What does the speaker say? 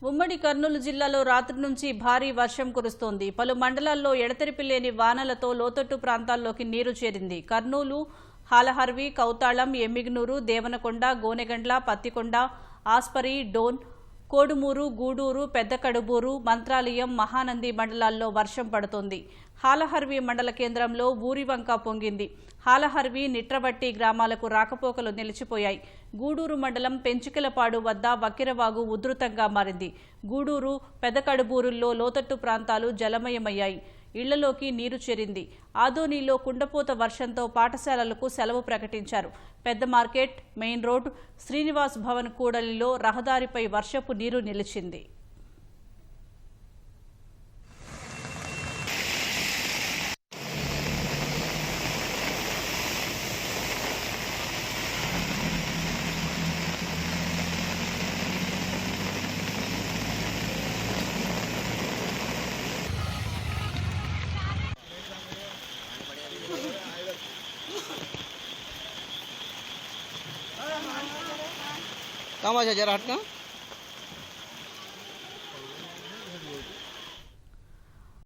ఉమ్మడి కర్నూలు జిల్లాలో రాత్రి నుంచి భారీ వర్షం కురుస్తోంది. పలు మండలాల్లో ఎడతెరిపి లేని వానలతో లోతట్టు ప్రాంతాల్లోకి నీరు చేరింది. కర్నూలు, హాలహర్వి, కౌతాళం, ఎమ్మిగనూరు, దేవనకొండ, గోనెగండ్ల, పత్తికొండ, ఆస్పరి, డోన్, కోడుమూరు, గూడూరు, పెద్దకడుబూరు, మంత్రాలయం, మహానంది మండలాల్లో వర్షం పడుతోంది. హాలహర్వి మండల కేంద్రంలో ఊరివంక పొంగింది. హాలహర్వి, నిట్రవట్టి గ్రామాలకు రాకపోకలు నిలిచిపోయాయి. గూడూరు మండలం పెంచికలపాడు వద్ద వక్కిరవాగు ఉధృతంగా మారింది. గూడూరు, పెద్దకడుబూరుల్లో లోతట్టు ప్రాంతాలు జలమయమయ్యాయి. ఇళ్లలోకి నీరు చేరింది. ఆదోనిలో కుండపోత వర్షంతో పాఠశాలలకు సెలవు ప్రకటించారు. పెద్ద market, main road, Srinivas Bhavan కూడలిలో రహదారిపై వర్షపు నీరు నిలిచింది. कहाँ जरा हटना।